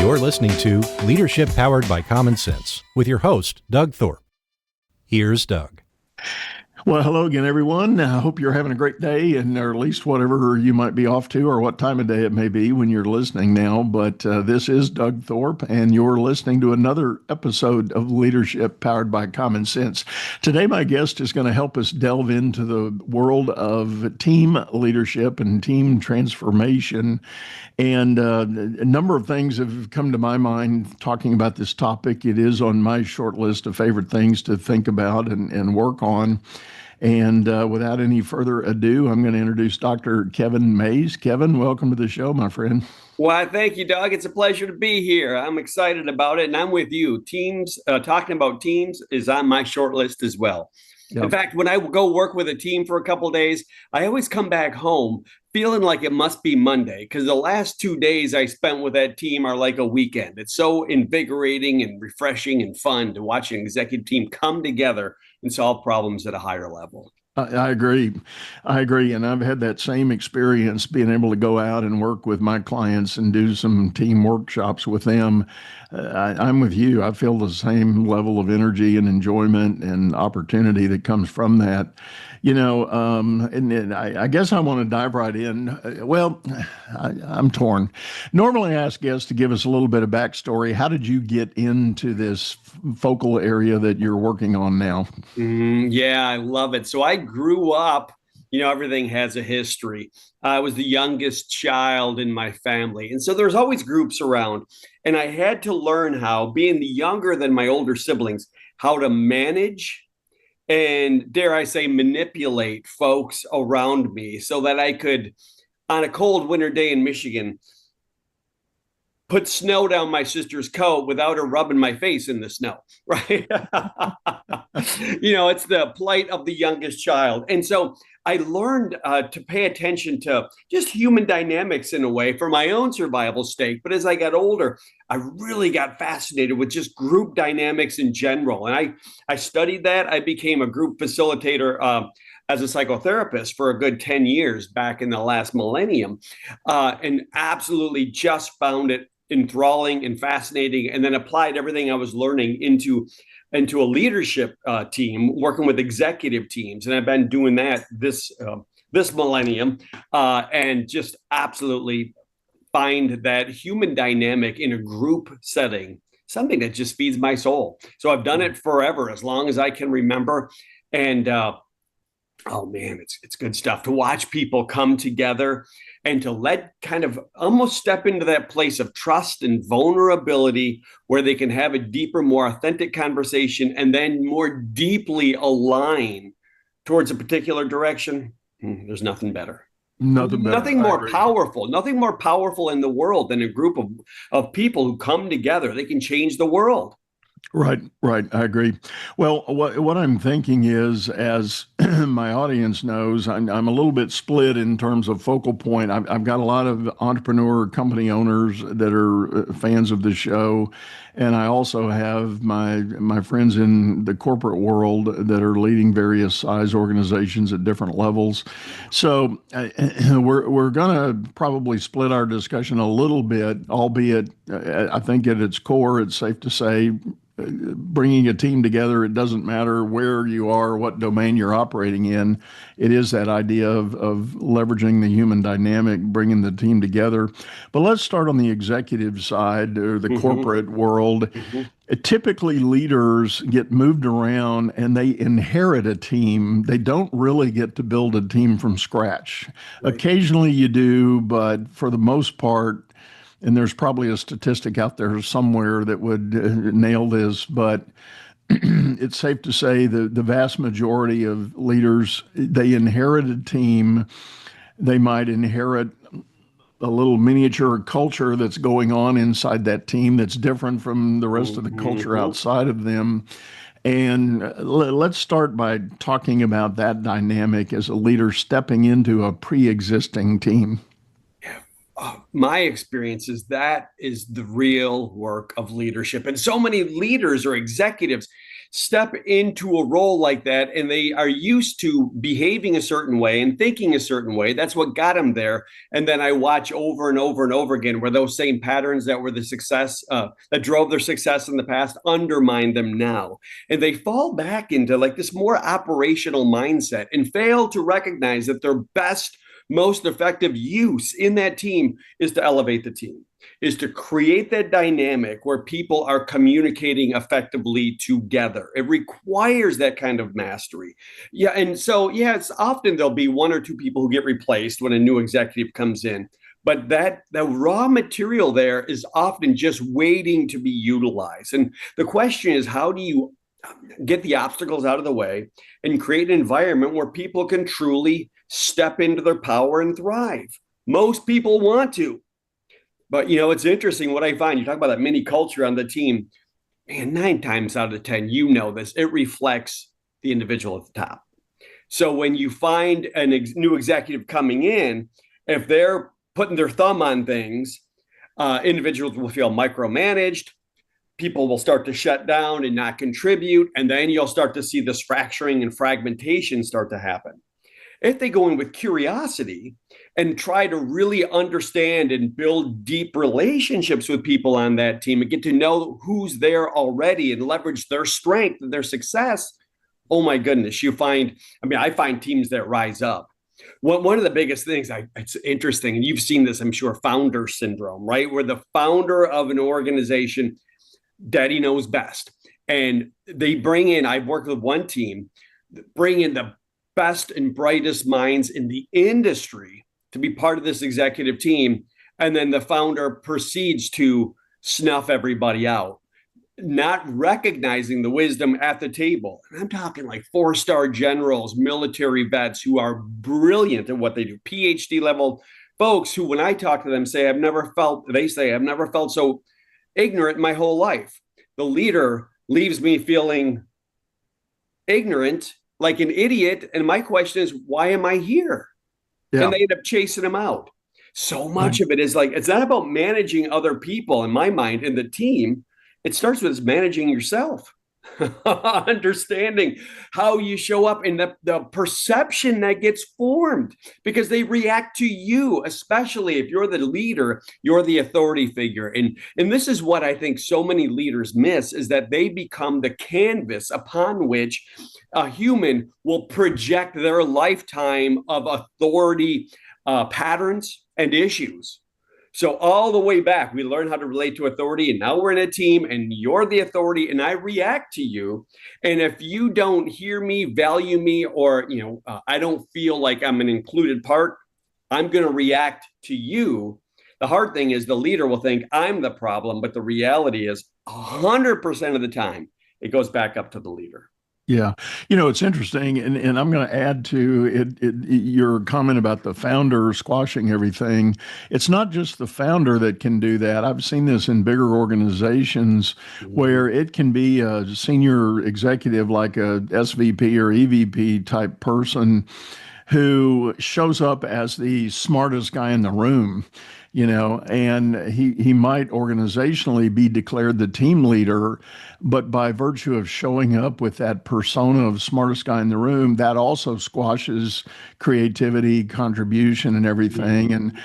You're listening to Leadership Powered by Common Sense with your host, Doug Thorpe. Here's Doug. Well, hello again, everyone. I hope you're having a great day, or at least whatever you might be off to, or what time of day it may be when you're listening now. But this is Doug Thorpe, and you're listening to another episode of Leadership Powered by Common Sense. Today, my guest is going to help us delve into the world of team leadership and team transformation. And a number of things have come to my mind talking about this topic. It is on my short list of favorite things to think about and work on. And without any further ado, I'm going to introduce Dr. Kevin Mays. Kevin, welcome to the show, my friend. Well, thank you, Doug. It's a pleasure to be here. I'm excited about it, and I'm with you. Talking about teams is on my short list as well. Yep. In fact, when I go work with a team for a couple of days, I always come back home feeling like it must be Monday, because the last 2 days I spent with that team are like a weekend. It's so invigorating and refreshing and fun to watch an executive team come together and solve problems at a higher level. I agree. And I've had that same experience being able to go out and work with my clients and do some team workshops with them. I'm with you. I feel the same level of energy and enjoyment and opportunity that comes from that. And I guess I want to dive right in. I'm torn. Normally I ask guests to give us a little bit of backstory. How did you get into this focal area that you're working on now? Yeah, I love it. So I grew up, everything has a history. I was the youngest child in my family. And so there's always groups around. And I had to learn how, being younger than my older siblings, how to manage and, dare I say, manipulate folks around me so that I could, on a cold winter day in Michigan, put snow down my sister's coat without her rubbing my face in the snow, right? It's the plight of the youngest child. And so I learned to pay attention to just human dynamics in a way for my own survival sake. But as I got older, I really got fascinated with just group dynamics in general. And I studied that. I became a group facilitator as a psychotherapist for a good 10 years back in the last millennium, and absolutely just found it enthralling and fascinating, and then applied everything I was learning into a leadership team, working with executive teams. And I've been doing that this millennium, and just absolutely find that human dynamic in a group setting, something that just feeds my soul. So I've done it forever, as long as I can remember. And oh man, it's good stuff to watch people come together and to let kind of almost step into that place of trust and vulnerability where they can have a deeper, more authentic conversation and then more deeply align towards a particular direction. There's nothing better. Nothing more powerful in the world than a group of people who come together. They can change the world. Right. I agree. Well, what I'm thinking is, as my audience knows, I'm a little bit split in terms of focal point. I've got a lot of entrepreneur company owners that are fans of the show, and I also have my friends in the corporate world that are leading various size organizations at different levels. So we're going to probably split our discussion a little bit, albeit I think at its core, it's safe to say, bringing a team together, it doesn't matter where you are, what domain you're operating in. It is that idea of leveraging the human dynamic, bringing the team together. But let's start on the executive side, or the corporate world. Typically, leaders get moved around and they inherit a team. They don't really get to build a team from scratch. Right. Occasionally you do, but for the most part, and there's probably a statistic out there somewhere that would nail this, but it's safe to say the vast majority of leaders, they inherit a team. They might inherit a little miniature culture that's going on inside that team that's different from the rest of the culture outside of them. And let's start by talking about that dynamic as a leader stepping into a pre-existing team. My experience is that is the real work of leadership. And so many leaders or executives step into a role like that, and they are used to behaving a certain way and thinking a certain way. That's what got them there. And then I watch over and over and over again where those same patterns that were the success that drove their success in the past undermine them now. And they fall back into like this more operational mindset and fail to recognize that their best, most effective use in that team is to elevate the team, is to create that dynamic where people are communicating effectively together. It requires that kind of mastery. Yeah. And so, yeah, it's often there'll be one or two people who get replaced when a new executive comes in. But that the raw material there is often just waiting to be utilized. And the question is, how do you get the obstacles out of the way and create an environment where people can truly step into their power and thrive? Most people want to. But, it's interesting what I find. You talk about that mini culture on the team. Man, 9 times out of 10, this, it reflects the individual at the top. So when you find a new executive coming in, if they're putting their thumb on things, individuals will feel micromanaged. People will start to shut down and not contribute. And then you'll start to see this fracturing and fragmentation start to happen. If they go in with curiosity and try to really understand and build deep relationships with people on that team and get to know who's there already and leverage their strength and their success, oh my goodness, I find teams that rise up. One of the biggest things, it's interesting, and you've seen this, I'm sure, founder syndrome, right? Where the founder of an organization, daddy knows best. And they I've worked with one team, bring in the best and brightest minds in the industry to be part of this executive team. And then the founder proceeds to snuff everybody out, not recognizing the wisdom at the table. And I'm talking like 4-star generals, military vets who are brilliant at what they do, PhD level folks who, when I talk to them, say, I've never felt so ignorant my whole life. The leader leaves me feeling ignorant, like an idiot. And my question is, why am I here? Yeah. And they end up chasing him out. So much of it is like, it's not about managing other people in my mind in the team. It starts with managing yourself, understanding how you show up and the perception that gets formed because they react to you, especially if you're the leader, you're the authority figure. And this is what I think so many leaders miss, is that they become the canvas upon which a human will project their lifetime of authority patterns and issues. So all the way back, we learn how to relate to authority, and now we're in a team and you're the authority and I react to you. And if you don't hear me, value me, or, I don't feel like I'm an included part, I'm going to react to you. The hard thing is the leader will think I'm the problem, but the reality is 100% of the time, it goes back up to the leader. Yeah. It's interesting, and I'm going to add to your comment about the founder squashing everything. It's not just the founder that can do that. I've seen this in bigger organizations where it can be a senior executive like a SVP or EVP type person who shows up as the smartest guy in the room. And he might organizationally be declared the team leader, but by virtue of showing up with that persona of smartest guy in the room, that also squashes creativity, contribution, and everything. And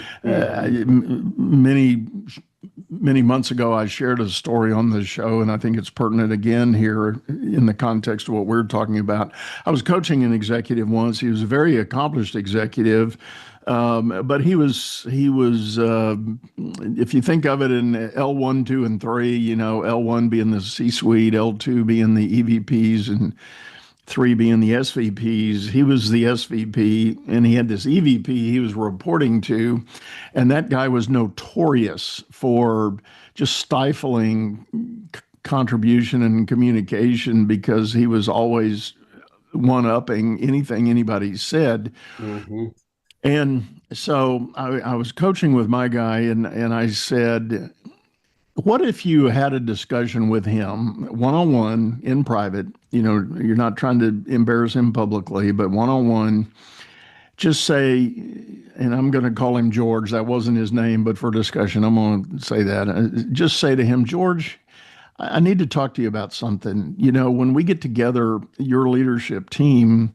many months ago, I shared a story on the show, and I think it's pertinent again here in the context of what we're talking about. I was coaching an executive once. He was a very accomplished executive. But he was, if you think of it in L1, 2, and 3, L1 being the C-suite, L2 being the EVPs, and 3 being the SVPs. He was the SVP, and he had this EVP he was reporting to, and that guy was notorious for just stifling contribution and communication because he was always one-upping anything anybody said. Mm-hmm. And so I was coaching with my guy, and I said, what if you had a discussion with him one-on-one in private? You're not trying to embarrass him publicly, but one-on-one, just say, and I'm going to call him George. That wasn't his name, but for discussion, I'm going to say that. Just say to him, George, I need to talk to you about something. When we get together, your leadership team,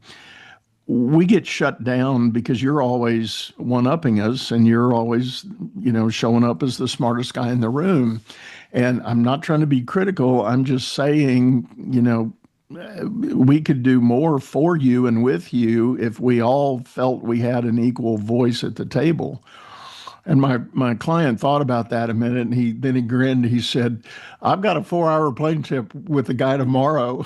we get shut down because you're always one-upping us and you're always, showing up as the smartest guy in the room. And I'm not trying to be critical. I'm just saying, we could do more for you and with you if we all felt we had an equal voice at the table. And my client thought about that a minute, and then he grinned. He said, "I've got a 4-hour plane trip with the guy tomorrow."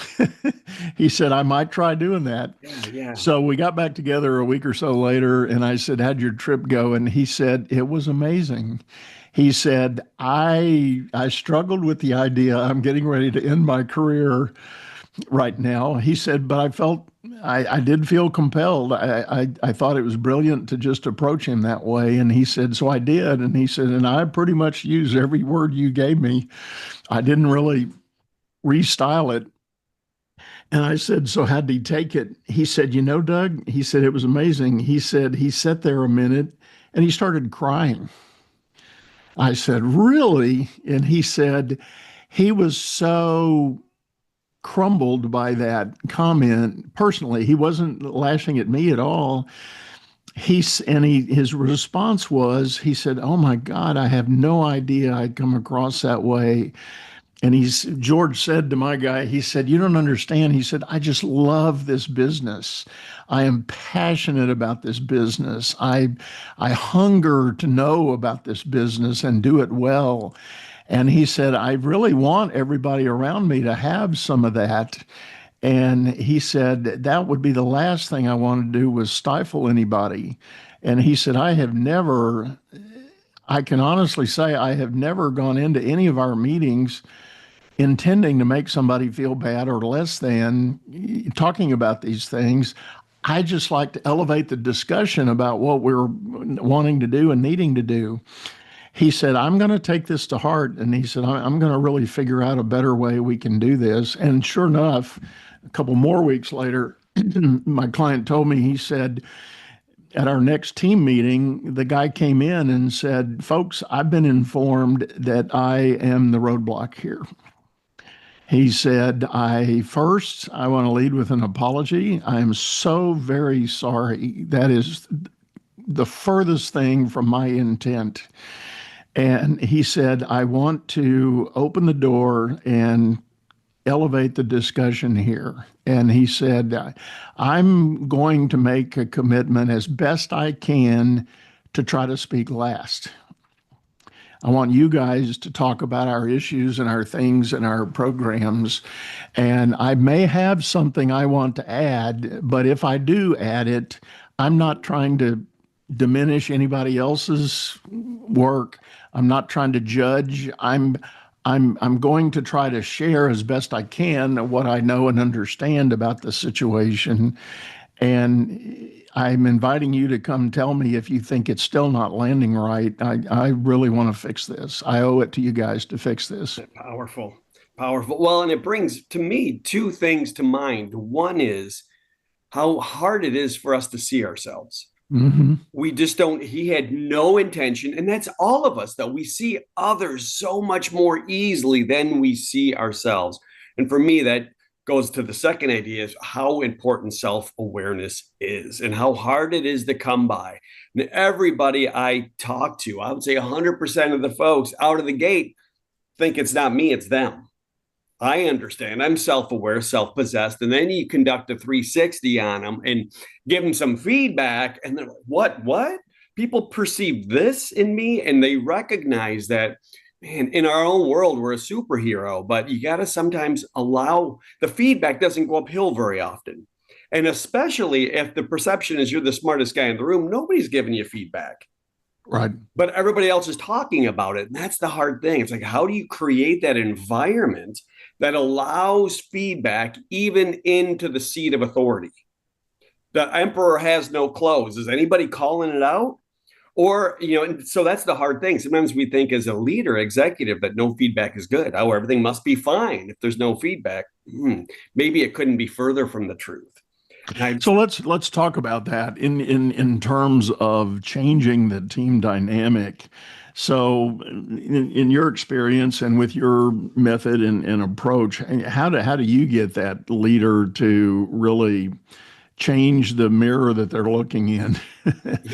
He said, "I might try doing that." Yeah. So we got back together a week or so later, and I said, "How'd your trip go?" And he said, "It was amazing." He said, I struggled with the idea. I'm getting ready to end my career right now." He said, "But I did feel compelled. I thought it was brilliant to just approach him that way." And he said, "So I did." And he said, "And I pretty much used every word you gave me. I didn't really restyle it." And I said, "So how'd he take it?" He said, Doug," he said, "it was amazing." He said, he sat there a minute and he started crying. I said, "Really?" And he said, he was so crumbled by that comment personally. He wasn't lashing at me at all. His response was, he said, "Oh my God, I have no idea I'd come across that way." And George said to my guy, he said, "You don't understand." He said, "I just love this business. I am passionate about this business. I hunger to know about this business and do it well." And he said, "I really want everybody around me to have some of that." And he said, "That would be the last thing I want to do was stifle anybody." And he said, I can honestly say I have never gone into any of our meetings intending to make somebody feel bad or less than talking about these things. I just like to elevate the discussion about what we're wanting to do and needing to do. He said, "I'm going to take this to heart." And he said, I'm going to really figure out a better way we can do this." And sure enough, a couple more weeks later, my client told me, he said, at our next team meeting, the guy came in and said, "Folks, I've been informed that I am the roadblock here." He said, I want to lead with an apology. I am so very sorry. That is the furthest thing from my intent." And he said, "I want to open the door and elevate the discussion here." And he said, "I'm going to make a commitment as best I can to try to speak last. I want you guys to talk about our issues and our things and our programs. And I may have something I want to add, but if I do add it, I'm not trying to diminish anybody else's work. I'm not trying to judge. I'm going to try to share as best I can what I know and understand about the situation. And I'm inviting you to come tell me if you think it's still not landing right. I really want to fix this. I owe it to you guys to fix this." Powerful. Well, and it brings to me two things to mind. One is how hard it is for us to see ourselves. Mm-hmm. We just don't, he had no intention. And that's all of us, though. We see others so much more easily than we see ourselves. And for me, that goes to the second idea, is how important self-awareness is and how hard it is to come by. And everybody I talk to, I would say 100% of the folks out of the gate think it's not me, it's them. I understand. I'm self-aware, self-possessed. And then you conduct a 360 on them and give them some feedback. And they're like, what? People perceive this in me, and they recognize that, man, in our own world, we're a superhero, but you got to sometimes allow the feedback doesn't go uphill very often. And especially if the perception is you're the smartest guy in the room, nobody's giving you feedback. Right. But everybody else is talking about it. And that's the hard thing. It's like, how do you create that environment that allows feedback even into the seat of authority? The emperor has no clothes. Is anybody calling it out? Or, so that's the hard thing. Sometimes we think as a leader, executive, that no feedback is good. Oh, everything must be fine if there's no feedback. Maybe it couldn't be further from the truth. I, So let's talk about that in terms of changing the team dynamic. So, in your experience and with your method and approach, how do you get that leader to really change the mirror that they're looking in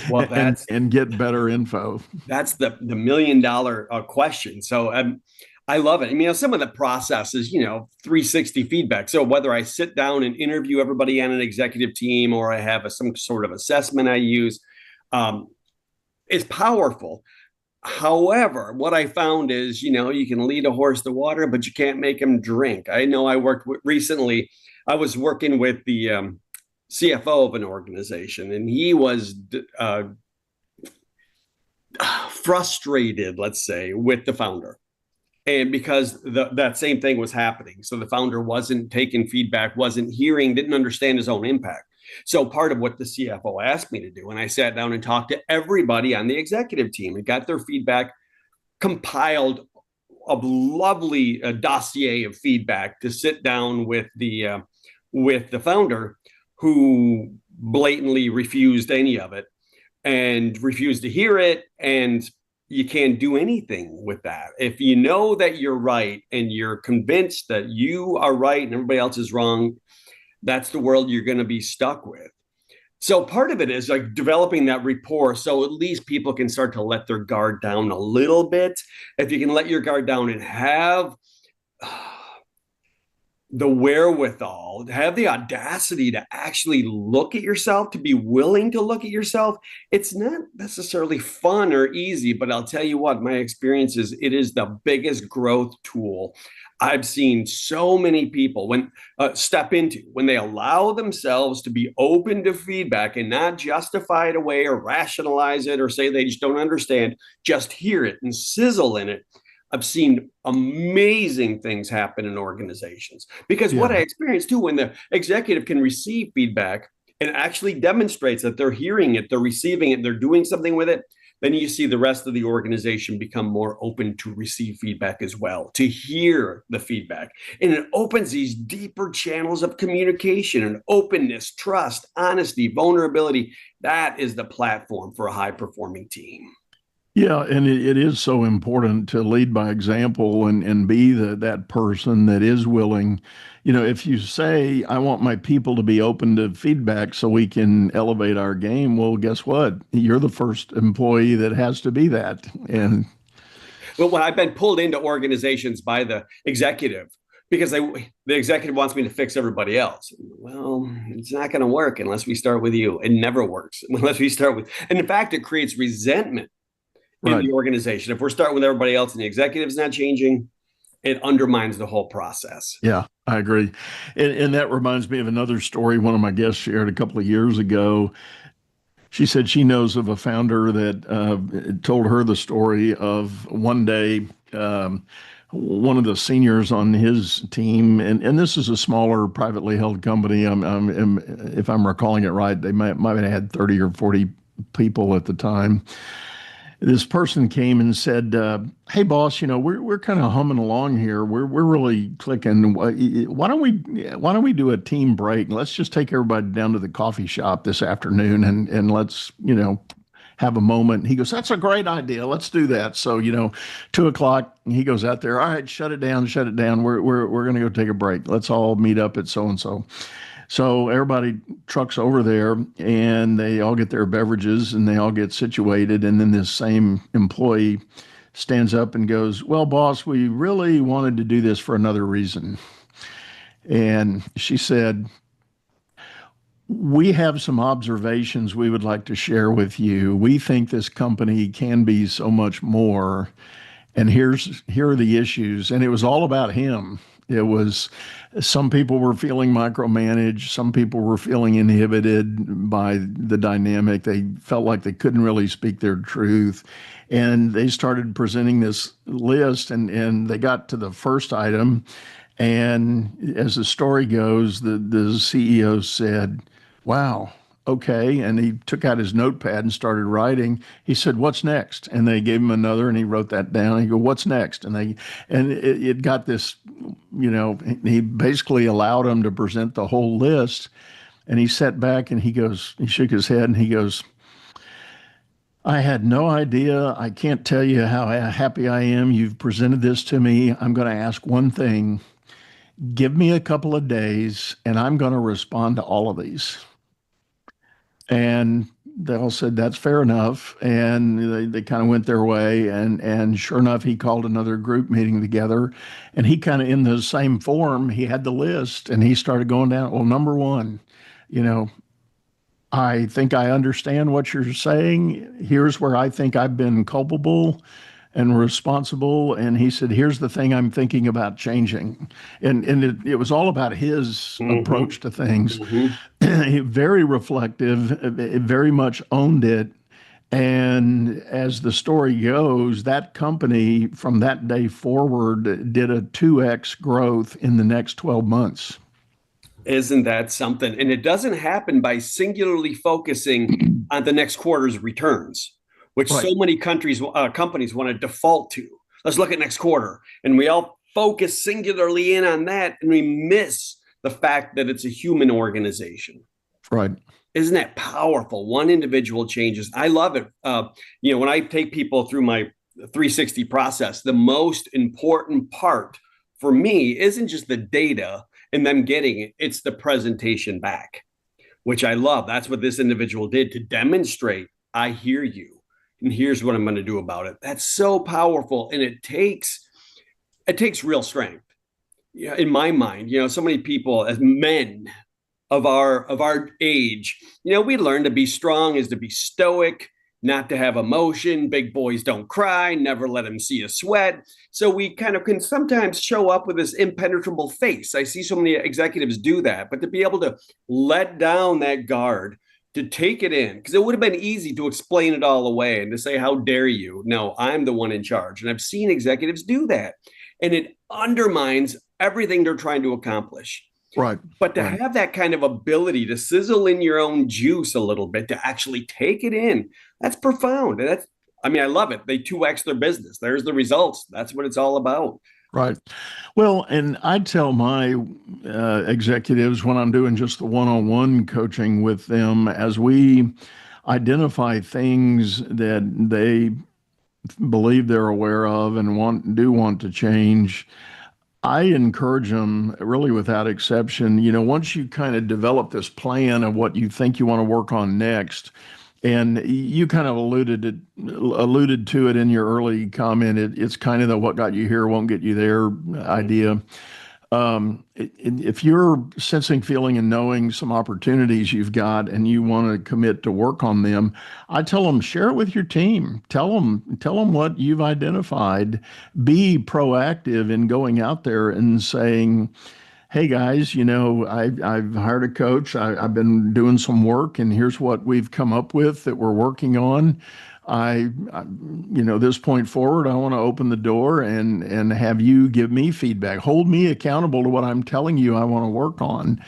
well, and get better info? that's the $1 million question. So I love it. I mean, some of the processes, 360 feedback. So whether I sit down and interview everybody on an executive team or I have some sort of assessment I use, um, is powerful. However, what I found is, you can lead a horse to water, but you can't make him drink. I know I worked recently. I was working with the CFO of an organization, and he was frustrated, let's say, with the founder. And because that same thing was happening. So the founder wasn't taking feedback, wasn't hearing, didn't understand his own impact. So part of what the CFO asked me to do, and I sat down and talked to everybody on the executive team and got their feedback, compiled a lovely dossier of feedback to sit down with the founder, who blatantly refused any of it and refused to hear it. And you can't do anything with that. If you know that you're right and you're convinced that you are right and everybody else is wrong, that's the world you're going to be stuck with. So part of it is like developing that rapport. So at least people can start to let their guard down a little bit. If you can let your guard down and have the wherewithal, to have the audacity to actually look at yourself, to be willing to look at yourself. It's not necessarily fun or easy, but I'll tell you what, my experience is it is the biggest growth tool I've seen so many people step into when they allow themselves to be open to feedback and not justify it away or rationalize it or say they just don't understand, just hear it and sizzle in it. I've seen amazing things happen in organizations because what I experienced too, when the executive can receive feedback and actually demonstrates that they're hearing it, they're receiving it, they're doing something with it, then you see the rest of the organization become more open to receive feedback as well, to hear the feedback. And it opens these deeper channels of communication and openness, trust, honesty, vulnerability. That is the platform for a high-performing team. Yeah, and it is so important to lead by example and be that person that is willing. If you say, I want my people to be open to feedback so we can elevate our game, well, guess what? You're the first employee that has to be that. And well, when I've been pulled into organizations by the executive because the executive wants me to fix everybody else. Well, it's not going to work unless we start with you. It never works unless we start with, and in fact, it creates resentment in the organization. If we're starting with everybody else and the executive's not changing, it undermines the whole process. Yeah, I agree. And that reminds me of another story one of my guests shared a couple of years ago. She said she knows of a founder that told her the story of one day, one of the seniors on his team, and this is a smaller privately held company. If I'm recalling it right, they might have had 30 or 40 people at the time. This person came and said, "Hey, boss, we're kind of humming along here. We're really clicking. Why don't we do a team break? Let's just take everybody down to the coffee shop this afternoon and let's have a moment." He goes, "That's a great idea. Let's do that." So 2:00, he goes out there. "All right, shut it down. We're gonna go take a break. Let's all meet up at so and so." So everybody trucks over there and they all get their beverages and they all get situated. And then this same employee stands up and goes, "Well, boss, we really wanted to do this for another reason." And she said, "We have some observations we would like to share with you. We think this company can be so much more. And here are the issues." And it was all about him. It was some people were feeling micromanaged. Some people were feeling inhibited by the dynamic. They felt like they couldn't really speak their truth. And they started presenting this list and they got to the first item. And as the story goes, the CEO said, "Wow, okay." And he took out his notepad and started writing. He said, "What's next?" And they gave him another and he wrote that down. He go, "What's next?" And it got this, he basically allowed him to present the whole list. And he sat back and he shook his head and he goes, I had no idea. I can't tell you how happy I am. You've presented this to me. I'm going to ask one thing. Give me a couple of days and I'm going to respond to all of these. And they all said, that's fair enough. And they kind of went their way. And sure enough, he called another group meeting together. And he kind of, in the same form, he had the list and he started going down. Well, number one, you know, I think I understand what you're saying. Here's where I think I've been culpable and responsible. And he said, here's the thing I'm thinking about changing. And it was all about his approach to things. Very reflective, very much owned it. And as the story goes, that company from that day forward did a 2x growth in the next 12 months. Isn't that something? And it doesn't happen by singularly focusing on the next quarter's returns, which so many companies want to default to. Let's look at next quarter. And we all focus singularly in on that, and we miss the fact that it's a human organization. Right. Isn't that powerful? One individual changes. I love it. When I take people through my 360 process, the most important part for me isn't just the data and them getting it, it's the presentation back, which I love. That's what this individual did to demonstrate, I hear you, and here's what I'm going to do about it. That's so powerful, and it takes real strength. In my mind, so many people as men of our age, we learn to be strong is to be stoic, not to have emotion. Big boys don't cry, never let them see a sweat. So we kind of can sometimes show up with this impenetrable face. I see so many executives do that, but to be able to let down that guard, to take it in, because it would have been easy to explain it all away and to say, how dare you? No, I'm the one in charge. And I've seen executives do that. And it undermines everything they're trying to accomplish. Right. But to have that kind of ability to sizzle in your own juice a little bit, to actually take it in, that's profound. And I love it. They 2x their business. There's the results. That's what it's all about. Right. Well, and I tell my executives when I'm doing just the one-on-one coaching with them, as we identify things that they believe they're aware of and want to change, I encourage them really without exception, once you kind of develop this plan of what you think you want to work on next, and you kind of alluded to it in your early comment, it's kind of the what got you here won't get you there idea. If you're sensing, feeling, and knowing some opportunities you've got and you want to commit to work on them, I tell them, share it with your team. Tell them what you've identified. Be proactive in going out there and saying, hey guys, I've hired a coach. I've been doing some work, and here's what we've come up with that we're working on. This point forward, I want to open the door and have you give me feedback. Hold me accountable to what I'm telling you I want to work on.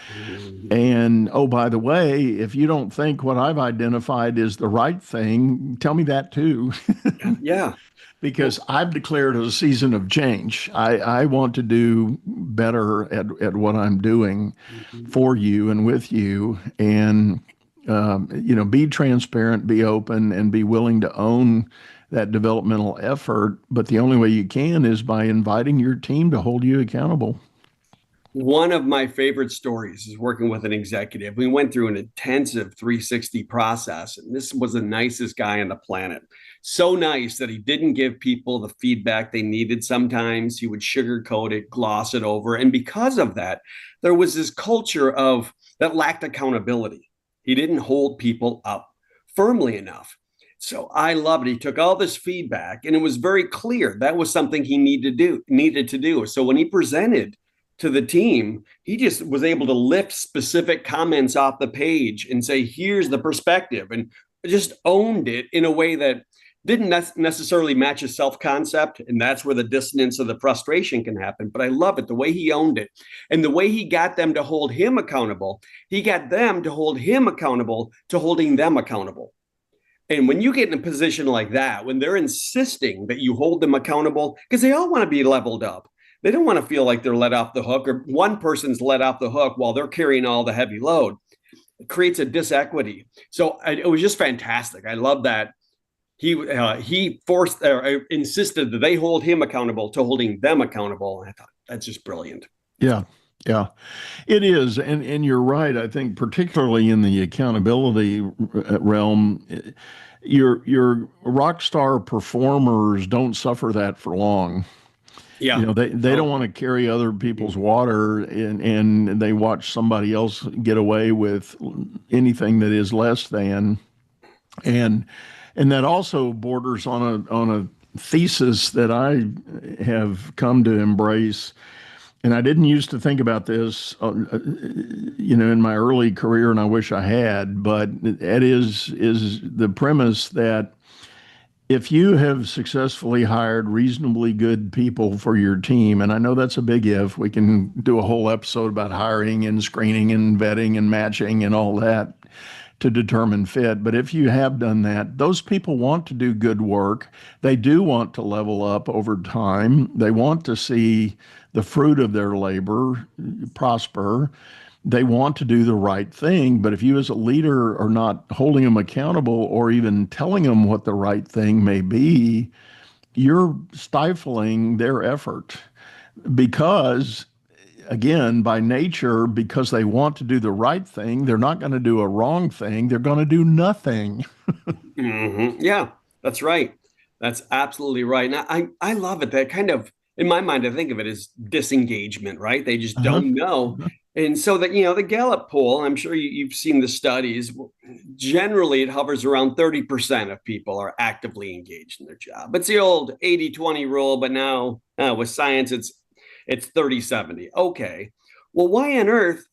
And, oh, by the way, if you don't think what I've identified is the right thing, tell me that too. Yeah. Because I've declared a season of change. I want to do better at what I'm doing for you and with you. And be transparent, be open, and be willing to own that developmental effort. But the only way you can is by inviting your team to hold you accountable. One of my favorite stories is working with an executive. We went through an intensive 360 process, and this was the nicest guy on the planet. So nice that he didn't give people the feedback they needed sometimes. He would sugarcoat it, gloss it over. And because of that, there was this culture that lacked accountability. He didn't hold people up firmly enough. So I love it. He took all this feedback, and it was very clear that was something he needed to do. So when he presented to the team, he just was able to lift specific comments off the page and say, here's the perspective, and just owned it in a way that didn't necessarily match his self-concept. And that's where the dissonance or the frustration can happen. But I love it, the way he owned it and the way he got them to hold him accountable. He got them to hold him accountable to holding them accountable. And when you get in a position like that, when they're insisting that you hold them accountable, because they all want to be leveled up. They don't want to feel like they're let off the hook, or one person's let off the hook while they're carrying all the heavy load. creates a disequity. So it was just fantastic. I love that he forced or insisted that they hold him accountable to holding them accountable. I thought that's just brilliant. Yeah. Yeah, it is. And you're right. I think particularly in the accountability realm, your rock star performers don't suffer that for long. Yeah. They don't want to carry other people's water, and they watch somebody else get away with anything that is less than. And that also borders on a thesis that I have come to embrace. And I didn't used to think about this, in my early career, and I wish I had. But it is the premise that if you have successfully hired reasonably good people for your team, and I know that's a big if, we can do a whole episode about hiring and screening and vetting and matching and all that to determine fit. But if you have done that, those people want to do good work. They do want to level up over time. They want to see the fruit of their labor prosper. They want to do the right thing. But if you as a leader are not holding them accountable or even telling them what the right thing may be, you're stifling their effort because, again, by nature, because they want to do the right thing, they're not going to do a wrong thing. They're going to do nothing. Yeah, that's right. That's absolutely right. And I love it. That kind of, in my mind, I think of it as disengagement, right? They just don't know. And so that, the Gallup poll, I'm sure you've seen the studies, generally it hovers around 30% of people are actively engaged in their job. It's the old 80-20 rule, but now with science, it's 30-70. Okay. Well, why on earth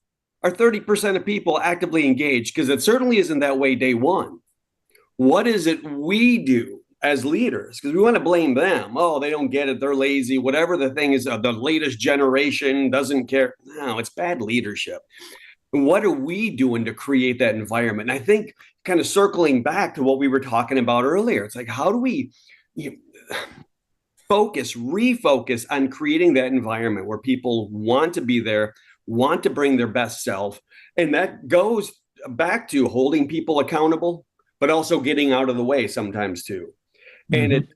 are 30% of people actively engaged? Because it certainly isn't that way day one. What is it we do as leaders? Because we want to blame them. Oh, they don't get it. They're lazy. Whatever the thing is, the latest generation doesn't care. No, it's bad leadership. And what are we doing to create that environment? And I think kind of circling back to what we were talking about earlier, it's like, how do we refocus on creating that environment where people want to be there, want to bring their best self. And that goes back to holding people accountable, but also getting out of the way sometimes too. And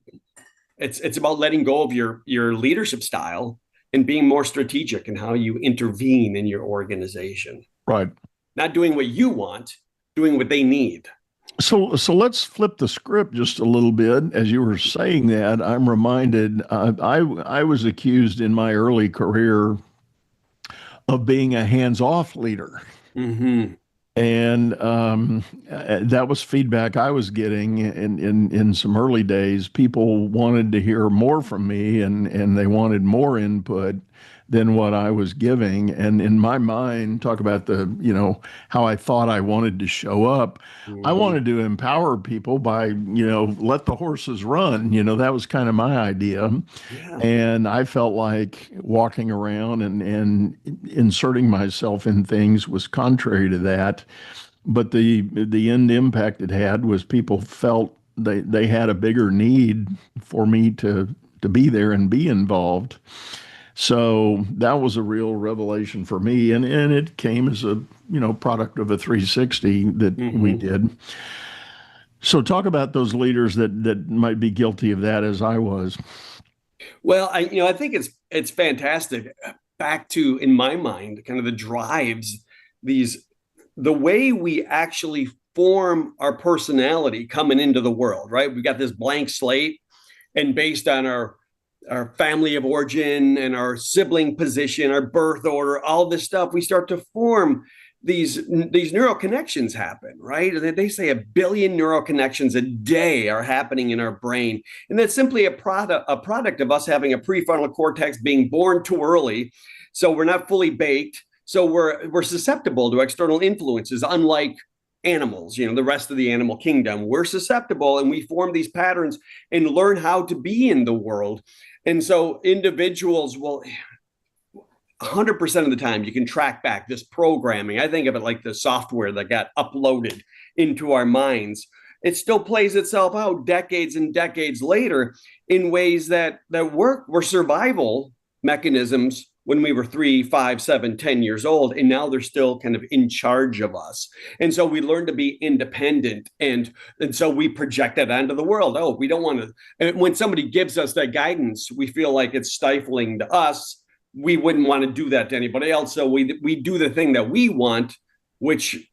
it's about letting go of your leadership style and being more strategic in how you intervene in your organization. Right. Not doing what you want, doing what they need. So let's flip the script just a little bit. As you were saying that, I'm reminded I was accused in my early career of being a hands-off leader. Mm-hmm. And that was feedback I was getting in some early days. People wanted to hear more from me, and they wanted more input than what I was giving. And in my mind, talk about how I thought I wanted to show up. Mm-hmm. I wanted to empower people by, let the horses run. That was kind of my idea. Yeah. And I felt like walking around and inserting myself in things was contrary to that. But the end impact it had was people felt they had a bigger need for me to be there and be involved. So that was a real revelation for me, and it came as a product of a 360 that we did. So talk about those leaders that might be guilty of that, as I was. Well, I think it's fantastic. Back to, in my mind, kind of the drives the way we actually form our personality coming into the world, right? We got this blank slate, and based on our family of origin and our sibling position, our birth order, all this stuff, we start to form these neural connections happen, right? They say 1 billion neural connections a day are happening in our brain. And that's simply a product of us having a prefrontal cortex being born too early. So we're not fully baked. So we're susceptible to external influences, unlike animals, the rest of the animal kingdom. We're susceptible, and we form these patterns and learn how to be in the world. And so individuals will, 100% of the time, you can track back this programming. I think of it like the software that got uploaded into our minds. It still plays itself out decades and decades later in ways that were survival mechanisms when we were 3, 5, 7, 10 years old, and now they're still kind of in charge of us. And so we learn to be independent, and so we project that onto the world. Oh, we don't want to. And when somebody gives us that guidance, we feel like it's stifling to us. We wouldn't want to do that to anybody else. So we do the thing that we want, which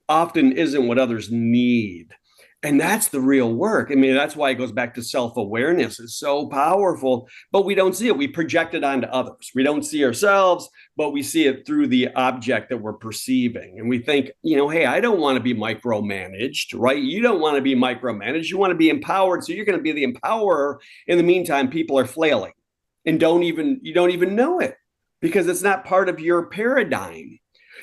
often isn't what others need. And that's the real work. I mean, that's why it goes back to self-awareness. It's so powerful, but we don't see it. We project it onto others. We don't see ourselves, but we see it through the object that we're perceiving. And we think, hey, I don't want to be micromanaged, right? You don't want to be micromanaged. You want to be empowered. So you're going to be the empowerer. In the meantime, people are flailing and you don't even know it because it's not part of your paradigm.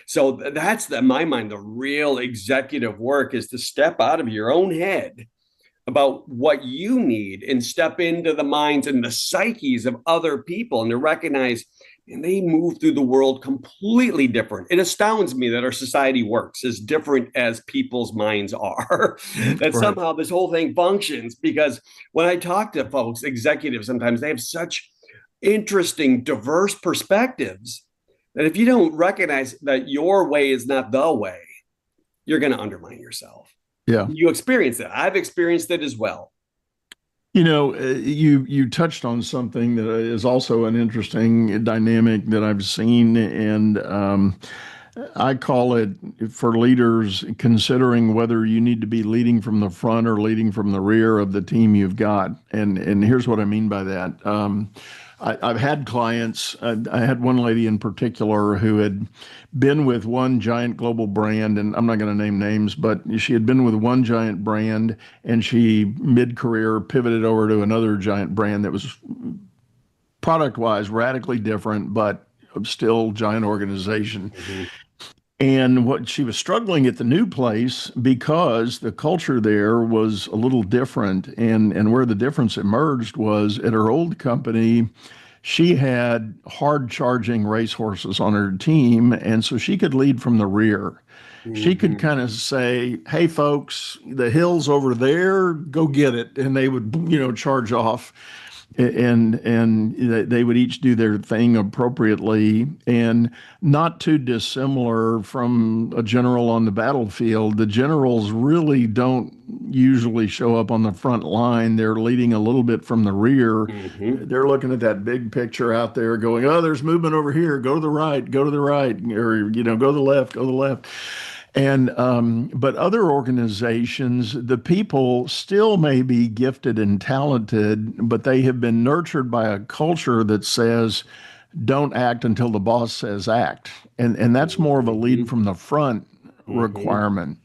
So that's, in my mind, the real executive work is to step out of your own head about what you need and step into the minds and the psyches of other people and to recognize, and they move through the world completely different. It astounds me that our society works as different as people's minds are, that somehow this whole thing functions. Because when I talk to folks, executives, sometimes they have such interesting, diverse perspectives that if you don't recognize that your way is not the way, you're going to undermine yourself. Yeah. You experience it. I've experienced it as well. You touched on something that is also an interesting dynamic that I've seen, and I call it, for leaders, considering whether you need to be leading from the front or leading from the rear of the team you've got. And here's what I mean by that. I've had clients, I had one lady in particular who had been with one giant global brand, and I'm not going to name names, but she had been with one giant brand, and she, mid-career, pivoted over to another giant brand that was product-wise radically different, but still giant organization. Mm-hmm. And what she was struggling at the new place because the culture there was a little different. And where the difference emerged was at her old company, she had hard charging racehorses on her team. And so she could lead from the rear. Mm-hmm. She could kind of say, hey, folks, the hill's over there, go get it. And they would, charge off. And they would each do their thing appropriately, and not too dissimilar from a general on the battlefield. The generals really don't usually show up on the front line. They're leading a little bit from the rear. Mm-hmm. They're looking at that big picture out there going, oh, there's movement over here. Go to the right, or, go to the left, go to the left. And but other organizations, the people still may be gifted and talented, but they have been nurtured by a culture that says, don't act until the boss says act. And that's more of a lead from the front requirement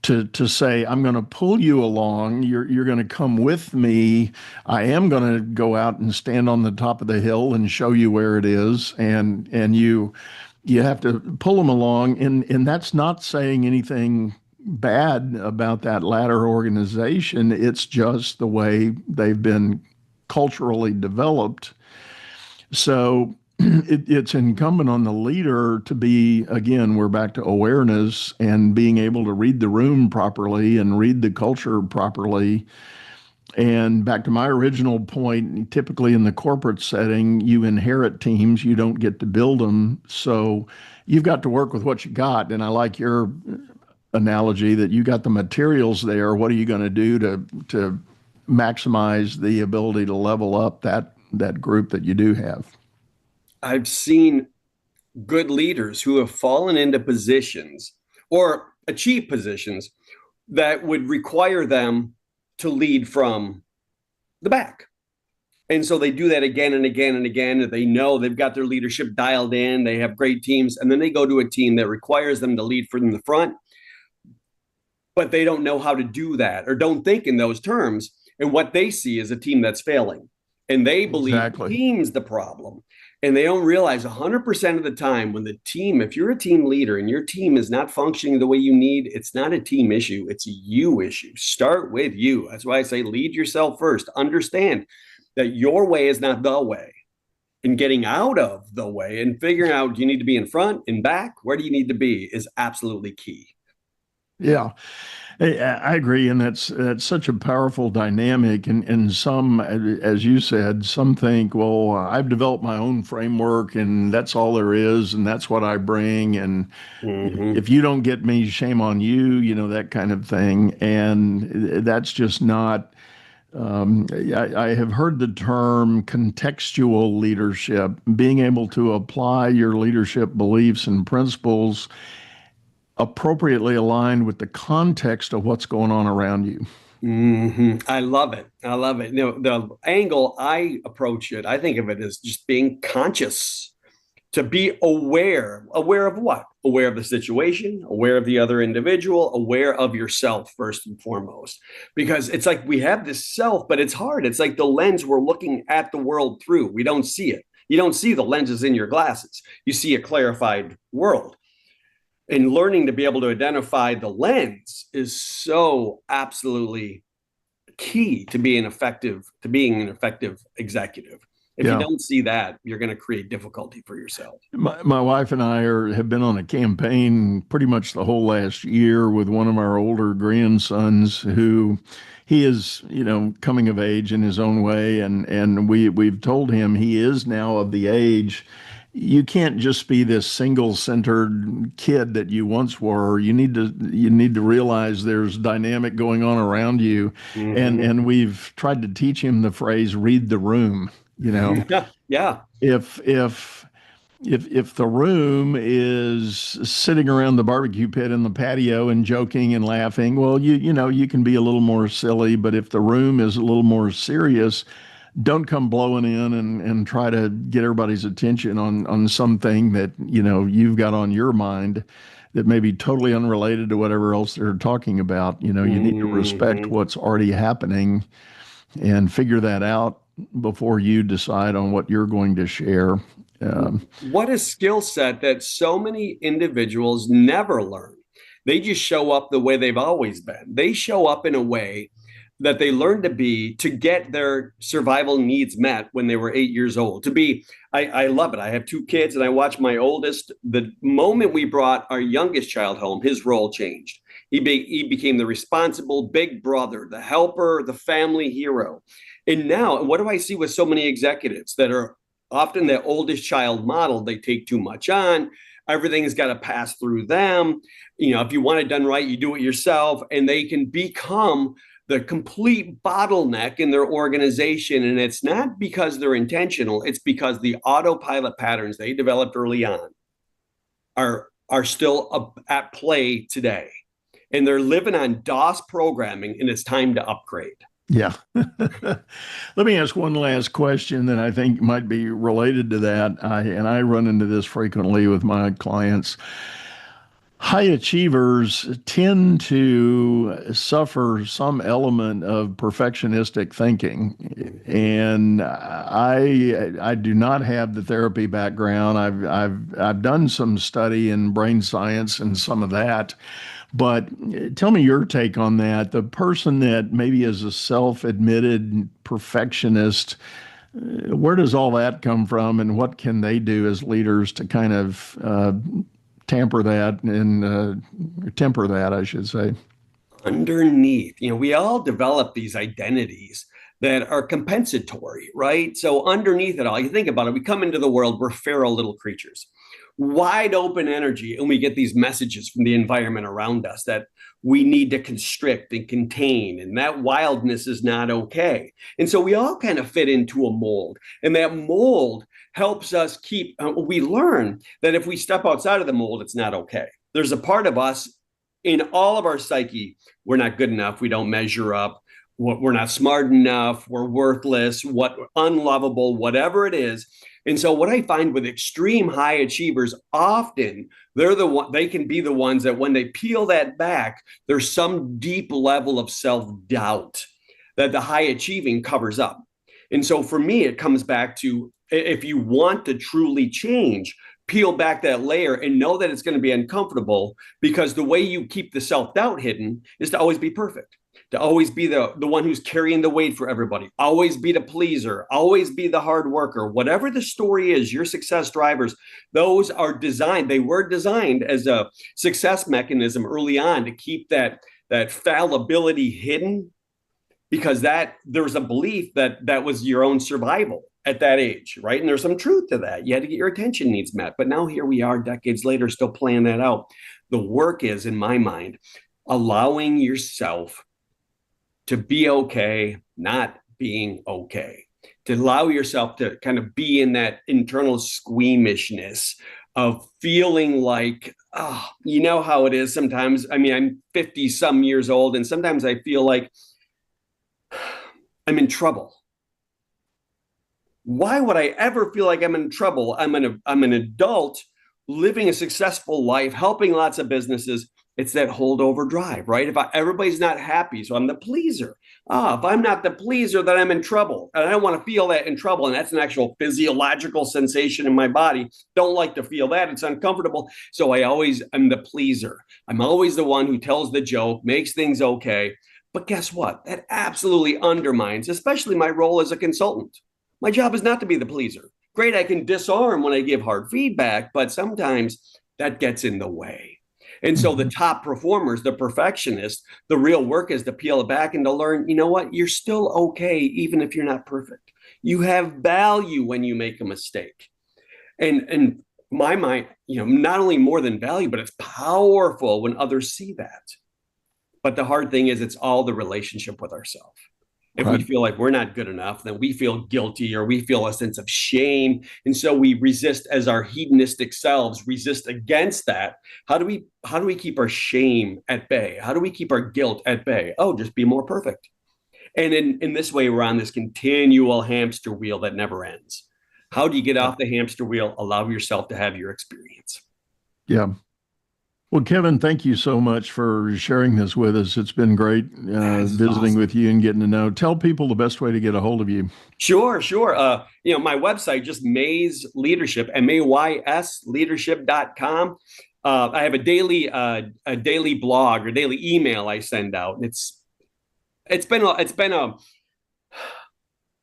to say, I'm going to pull you along. You're going to come with me. I am going to go out and stand on the top of the hill and show you where it is. And you have to pull them along, and that's not saying anything bad about that latter organization. It's just the way they've been culturally developed. So it's incumbent on the leader to be, again, we're back to awareness and being able to read the room properly and read the culture properly. And back to my original point, typically in the corporate setting, you inherit teams, you don't get to build them. So you've got to work with what you got. And I like your analogy that you got the materials there. What are you going to do to maximize the ability to level up that group that you do have? I've seen good leaders who have fallen into positions or achieved positions that would require them to lead from the back. And so they do that again and again and again. And they know they've got their leadership dialed in. They have great teams. And then they go to a team that requires them to lead from the front, but they don't know how to do that or don't think in those terms. And what they see is a team that's failing. And they believe the team's the problem. And they don't realize 100% of the time when the team, if you're a team leader and your team is not functioning the way you need, it's not a team issue. It's a you issue. Start with you. That's why I say lead yourself first. Understand that your way is not the way. And getting out of the way and figuring out, do you need to be in front, in back? Where do you need to be is absolutely key. Yeah. I agree, and that's such a powerful dynamic. And some, as you said, some think, well, I've developed my own framework, and that's all there is, and that's what I bring. And Hmm. if you don't get me, shame on you, that kind of thing. And that's just not. I have heard the term contextual leadership, being able to apply your leadership beliefs and principles appropriately aligned with the context of what's going on around you. I love it. I love it. The angle I approach it, I think of it as just being conscious, to be aware. Aware of what? Aware of the situation, aware of the other individual, aware of yourself first and foremost. Because it's like we have this self, but it's hard. It's like the lens we're looking at the world through. We don't see it. You don't see the lenses in your glasses. You see a clarified world. And learning to be able to identify the lens is so absolutely key to being an effective executive. If you Yeah. don't see that, you're going to create difficulty for yourself. My wife and I have been on a campaign pretty much the whole last year with one of our older grandsons who he is, coming of age in his own way. And we've told him he is now of the age. You can't just be this single-centered kid that you once were. You need to realize there's dynamic going on around you. And Mm-hmm. and we've tried to teach him the phrase "read the room." Yeah, yeah. If if if the room is sitting around the barbecue pit in the patio and joking and laughing, well, you can be a little more silly. But if the room is a little more serious, don't come blowing in and try to get everybody's attention on something that you've got on your mind that may be totally unrelated to whatever else they're talking about. You need to respect Hmm. what's already happening and figure that out before you decide on what you're going to share. What a skill set that so many individuals never learn. They just show up the way they've always been. They show up in a way that they learned to be to get their survival needs met when they were 8 years old. I love it. I have two kids and I watch my oldest. The moment we brought our youngest child home, his role changed. He became the responsible big brother, the helper, the family hero. And now, what do I see with so many executives that are often the oldest child model? They take too much on. Everything's got to pass through them. If you want it done right, you do it yourself, and they can become the complete bottleneck in their organization. And it's not because they're intentional, it's because the autopilot patterns they developed early on are still at play today. And they're living on DOS programming, and it's time to upgrade. Yeah. Let me ask one last question that I think might be related to that. I run into this frequently with my clients. High achievers tend to suffer some element of perfectionistic thinking, and I do not have the therapy background. I've done some study in brain science and some of that, but tell me your take on that. The person that maybe is a self-admitted perfectionist, where does all that come from, and what can they do as leaders to kind of tamper that and temper that, I should say? Underneath, we all develop these identities that are compensatory, right? So underneath it all, you think about it, we come into the world, we're feral little creatures, wide open energy, and we get these messages from the environment around us that we need to constrict and contain, and that wildness is not okay. And so we all kind of fit into a mold, and that mold helps us we learn that if we step outside of the mold, it's not okay. There's a part of us in all of our psyche, we're not good enough, we don't measure up, we're not smart enough, we're worthless, unlovable, whatever it is. And so what I find with extreme high achievers, often they can be the ones that when they peel that back, there's some deep level of self-doubt that the high achieving covers up. And so for me, it comes back to, if you want to truly change, peel back that layer and know that it's going to be uncomfortable, because the way you keep the self-doubt hidden is to always be perfect, to always be the one who's carrying the weight for everybody, always be the pleaser, always be the hard worker. Whatever the story is, your success drivers, they were designed as a success mechanism early on to keep that that fallibility hidden, because there was a belief that was your own survival at that age, right? And there's some truth to that. You had to get your attention needs met. But now here we are decades later, still playing that out. The work is, in my mind, allowing yourself to be okay, not being okay, to allow yourself to kind of be in that internal squeamishness of feeling like, oh, you know how it is sometimes. I mean, I'm 50 some years old, and sometimes I feel like I'm in trouble. Why would I ever feel like I'm in trouble? I'm an adult living a successful life, helping lots of businesses. It's that holdover drive, right? Everybody's not happy, so I'm the pleaser. If I'm not the pleaser, then I'm in trouble. And I don't want to feel that in trouble. And that's an actual physiological sensation in my body. Don't like to feel that. It's uncomfortable. So I'm the pleaser. I'm always the one who tells the joke, makes things okay. But guess what? That absolutely undermines, especially my role as a consultant. My job is not to be the pleaser. Great, I can disarm when I give hard feedback, but sometimes that gets in the way. And so the top performers, the perfectionists, the real work is to peel it back and to learn, you know what, you're still okay, even if you're not perfect. You have value when you make a mistake. And my mind, not only more than value, but it's powerful when others see that. But the hard thing is it's all the relationship with ourselves. If we feel like we're not good enough, then we feel guilty or we feel a sense of shame. And so we resist, as our hedonistic selves resist against that. How do we keep our shame at bay? How do we keep our guilt at bay? Oh, just be more perfect. And in this way, we're on this continual hamster wheel that never ends. How do you get off the hamster wheel? Allow yourself to have your experience. Yeah. Well, Kevin, thank you so much for sharing this with us. It's been great visiting with you and getting to know. Tell people the best way to get a hold of you. Sure. My website, just Mays Leadership, MAYS leadership.com. I have a daily blog or daily email I send out. It's been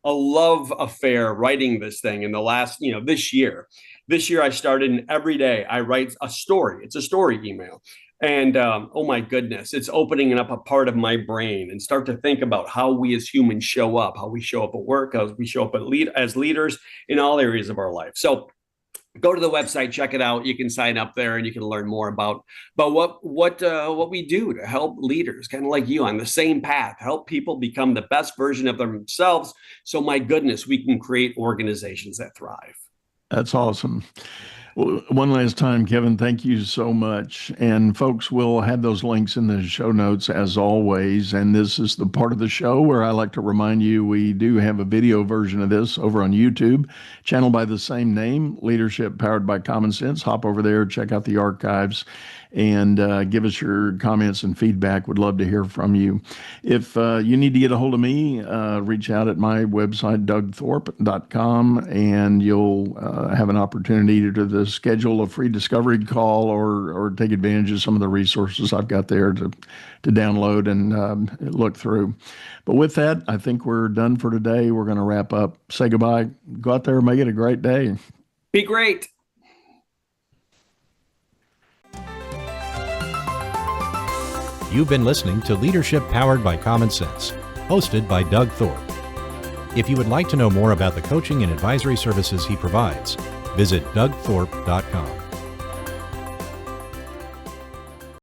a love affair writing this thing in the last, this year. This year I started, and every day I write a story. It's a story email. And oh my goodness, it's opening up a part of my brain and start to think about how we as humans show up, how we show up at work, how we show up as leaders in all areas of our life. So go to the website, check it out. You can sign up there and you can learn more about what we do to help leaders, kind of like you, on the same path, help people become the best version of themselves. So my goodness, we can create organizations that thrive. That's awesome. Well, one last time, Kevin, thank you so much. And folks, we'll have those links in the show notes as always. And this is the part of the show where I like to remind you we do have a video version of this over on YouTube, channel by the same name, Leadership Powered by Common Sense. Hop over there, check out the archives, and give us your comments and feedback. Would love to hear from you. If you need to get a hold of me, reach out at my website, dougthorpe.com, and you'll have an opportunity to schedule a free discovery call or take advantage of some of the resources I've got there to download and look through. But with that, I think we're done for today. We're going to wrap up. Say goodbye. Go out there and make it a great day. Be great. You've been listening to Leadership Powered by Common Sense, hosted by Doug Thorpe. If you would like to know more about the coaching and advisory services he provides, visit dougthorpe.com.